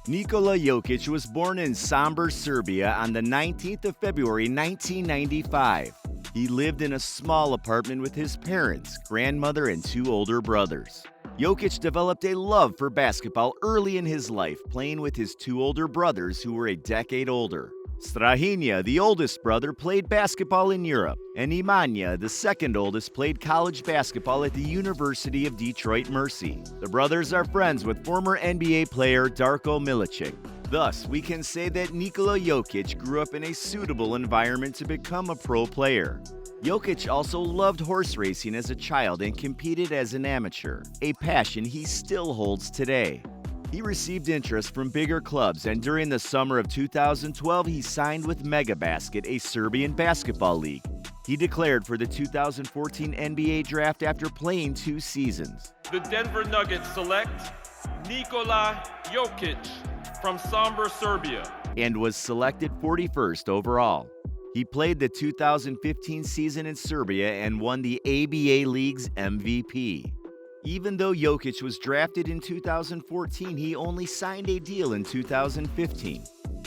Nikola Jokic was born in Sombor, Serbia on the 19th of February 1995. He lived in a small apartment with his parents, grandmother, and two older brothers. Jokic developed a love for basketball early in his life, playing with his two older brothers who were a decade older. Strahinja, the oldest brother, played basketball in Europe, and Nemanja, the second oldest, played college basketball at the University of Detroit Mercy. The brothers are friends with former NBA player Darko Milicic. Thus, we can say that Nikola Jokic grew up in a suitable environment to become a pro player. Jokic also loved horse racing as a child and competed as an amateur, a passion he still holds today. He received interest from bigger clubs, and during the summer of 2012, he signed with Megabasket, a Serbian basketball league. He declared for the 2014 NBA draft after playing 2 seasons. The Denver Nuggets select Nikola Jokic from Sombor, Serbia, and was selected 41st overall. He played the 2015 season in Serbia and won the ABA League's MVP. Even though Jokic was drafted in 2014, he only signed a deal in 2015.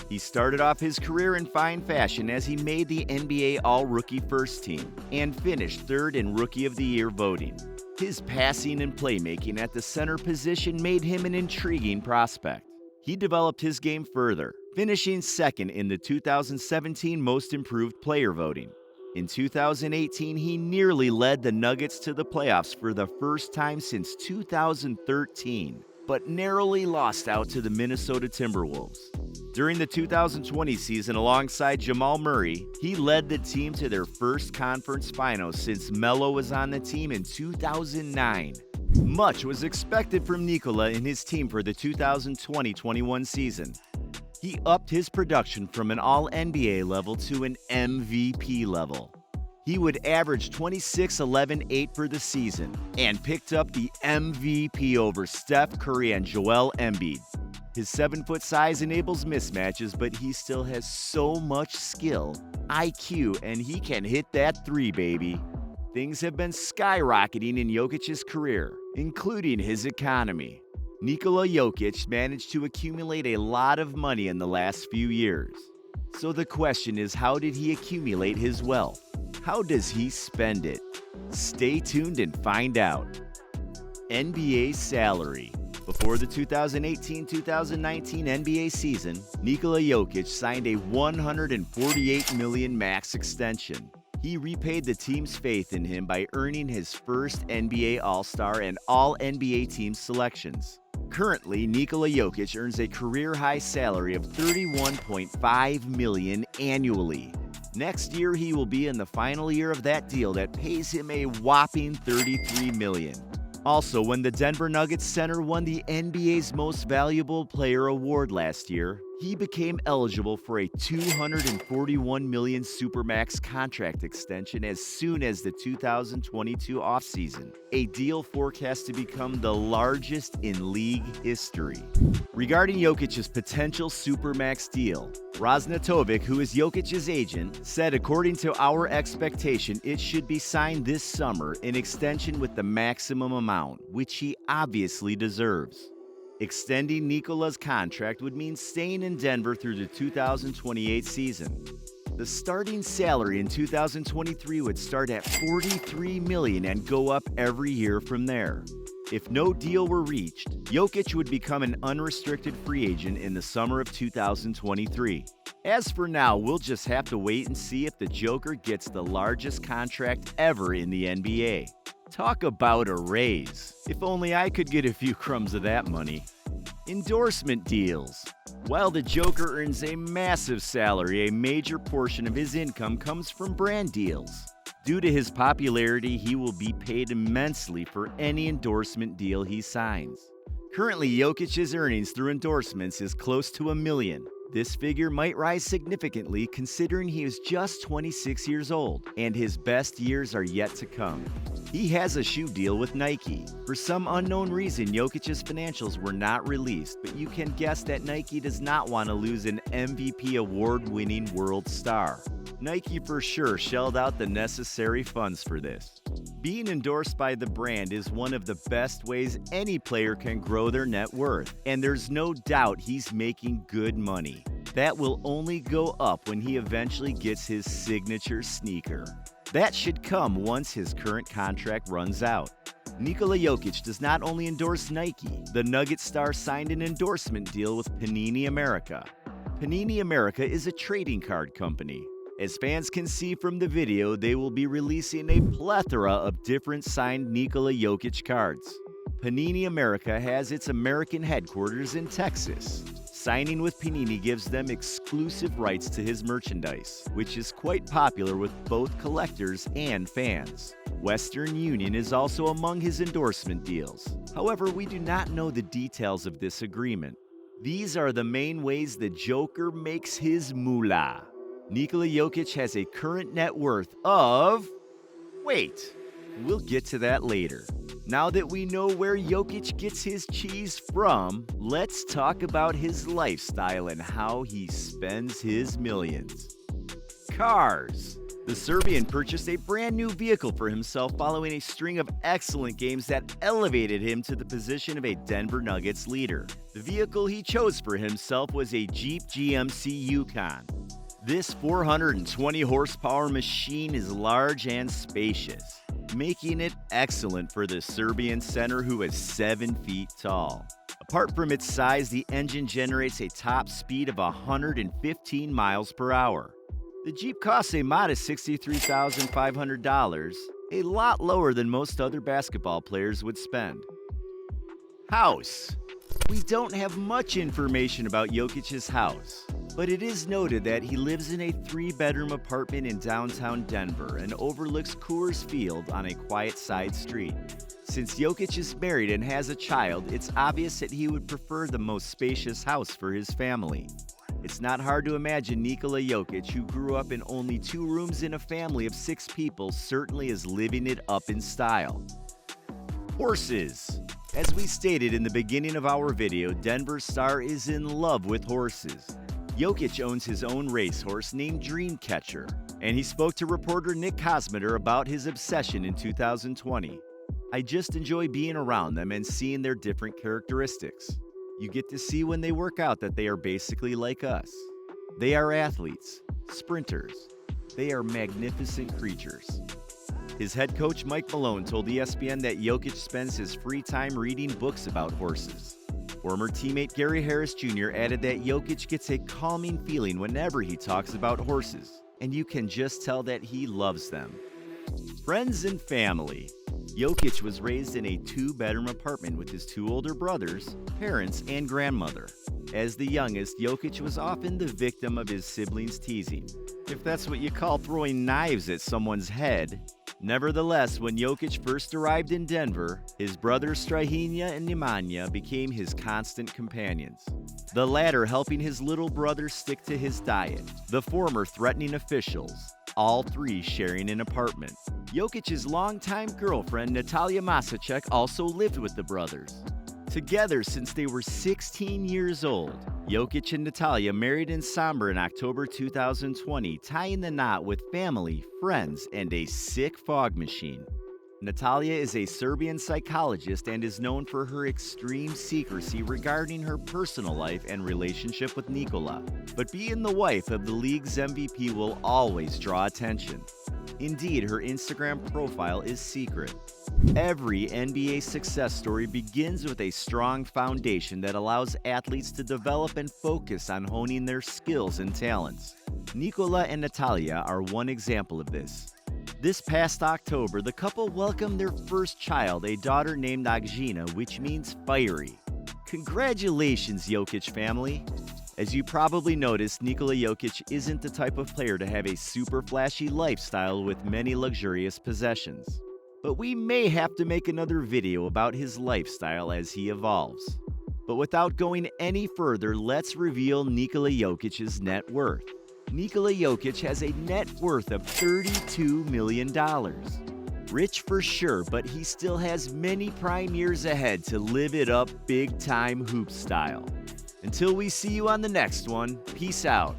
He started off his career in fine fashion as he made the NBA All-Rookie First Team and finished 3rd in Rookie of the Year voting. His passing and playmaking at the center position made him an intriguing prospect. He developed his game further, finishing 2nd in the 2017 Most Improved Player voting. In 2018, he nearly led the Nuggets to the playoffs for the first time since 2013, but narrowly lost out to the Minnesota Timberwolves. During the 2020 season, alongside Jamal Murray, he led the team to their first conference finals since Melo was on the team in 2009. Much was expected from Nikola and his team for the 2020-21 season. He upped his production from an All-NBA level to an MVP level. He would average 26, 11, 8 for the season and picked up the MVP over Steph Curry and Joel Embiid. His 7-foot size enables mismatches, but he still has so much skill, IQ, and he can hit that 3, baby. Things have been skyrocketing in Jokic's career, including his economy. Nikola Jokic managed to accumulate a lot of money in the last few years. So the question is, how did he accumulate his wealth? How does he spend it? Stay tuned and find out. NBA salary. Before the 2018-2019 NBA season, Nikola Jokic signed a $148 million max extension. He repaid the team's faith in him by earning his first NBA All-Star and All-NBA team selections. Currently, Nikola Jokic earns a career-high salary of $31.5 million annually. Next year, he will be in the final year of that deal that pays him a whopping $33 million. Also, when the Denver Nuggets center won the NBA's Most Valuable Player award last year, he became eligible for a $241 million Supermax contract extension as soon as the 2022 offseason, a deal forecast to become the largest in league history. Regarding Jokic's potential Supermax deal, Raznatovic, who is Jokic's agent, said according to our expectation, it should be signed this summer, an extension with the maximum amount, which he obviously deserves. Extending Nikola's contract would mean staying in Denver through the 2028 season. The starting salary in 2023 would start at $43 million and go up every year from there. If no deal were reached, Jokic would become an unrestricted free agent in the summer of 2023. As for now, we'll just have to wait and see if the Joker gets the largest contract ever in the NBA. Talk about a raise. If only I could get a few crumbs of that money. Endorsement deals. While the Joker earns a massive salary, a major portion of his income comes from brand deals. Due to his popularity, he will be paid immensely for any endorsement deal he signs. Currently, Jokic's earnings through endorsements is close to $1 million. This figure might rise significantly considering he is just 26 years old, and his best years are yet to come. He has a shoe deal with Nike. For some unknown reason, Jokic's financials were not released, but you can guess that Nike does not want to lose an MVP award-winning world star. Nike for sure shelled out the necessary funds for this. Being endorsed by the brand is one of the best ways any player can grow their net worth, and there's no doubt he's making good money. That will only go up when he eventually gets his signature sneaker. That should come once his current contract runs out. Nikola Jokic does not only endorse Nike. The Nugget star signed an endorsement deal with Panini America. Panini America is a trading card company. As fans can see from the video, they will be releasing a plethora of different signed Nikola Jokic cards. Panini America has its American headquarters in Texas. Signing with Panini gives them exclusive rights to his merchandise, which is quite popular with both collectors and fans. Western Union is also among his endorsement deals. However, we do not know the details of this agreement. These are the main ways the Joker makes his moolah. Nikola Jokic has a current net worth of... Wait, we'll get to that later. Now that we know where Jokic gets his cheese from, let's talk about his lifestyle and how he spends his millions. Cars. The Serbian purchased a brand new vehicle for himself following a string of excellent games that elevated him to the position of a Denver Nuggets leader. The vehicle he chose for himself was a Jeep GMC Yukon. This 420 horsepower machine is large and spacious, making it excellent for the Serbian center who is 7 feet tall. Apart from its size, the engine generates a top speed of 115 miles per hour. The Jeep costs a modest $63,500, a lot lower than most other basketball players would spend. House. We don't have much information about Jokic's house, but it is noted that he lives in a 3-bedroom apartment in downtown Denver and overlooks Coors Field on a quiet side street. Since Jokic is married and has a child, it's obvious that he would prefer the most spacious house for his family. It's not hard to imagine Nikola Jokic, who grew up in only 2 rooms in a family of 6 people, certainly is living it up in style. Horses. As we stated in the beginning of our video, Denver star is in love with horses. Jokic owns his own racehorse named Dreamcatcher, and he spoke to reporter Nick Kosmeter about his obsession in 2020. I just enjoy being around them and seeing their different characteristics. You get to see when they work out that they are basically like us. They are athletes, sprinters. They are magnificent creatures. His head coach Mike Malone told ESPN that Jokic spends his free time reading books about horses. Former teammate Gary Harris Jr. added that Jokic gets a calming feeling whenever he talks about horses, and you can just tell that he loves them. Friends and family. Jokic was raised in a 2-bedroom apartment with his 2 older brothers, parents, and grandmother. As the youngest, Jokic was often the victim of his siblings' teasing, if that's what you call throwing knives at someone's head. Nevertheless, when Jokic first arrived in Denver, his brothers Strahinja and Nemanja became his constant companions, the latter helping his little brother stick to his diet, the former threatening officials, all 3 sharing an apartment. Jokic's longtime girlfriend Natalia Masacek also lived with the brothers. Together since they were 16 years old, Jokic and Natalia married in Sombor in October 2020, tying the knot with family, friends, and a sick fog machine. Natalia is a Serbian psychologist and is known for her extreme secrecy regarding her personal life and relationship with Nikola. But being the wife of the league's MVP will always draw attention. Indeed, her Instagram profile is secret. Every NBA success story begins with a strong foundation that allows athletes to develop and focus on honing their skills and talents. Nikola and Natalia are one example of this. This past October, the couple welcomed their first child, a daughter named Agzina, which means fiery. Congratulations, Jokic family! As you probably noticed, Nikola Jokic isn't the type of player to have a super flashy lifestyle with many luxurious possessions. But we may have to make another video about his lifestyle as he evolves. But without going any further, let's reveal Nikola Jokic's net worth. Nikola Jokic has a net worth of $32 million. Rich for sure, but he still has many prime years ahead to live it up big-time hoop style. Until we see you on the next one, peace out.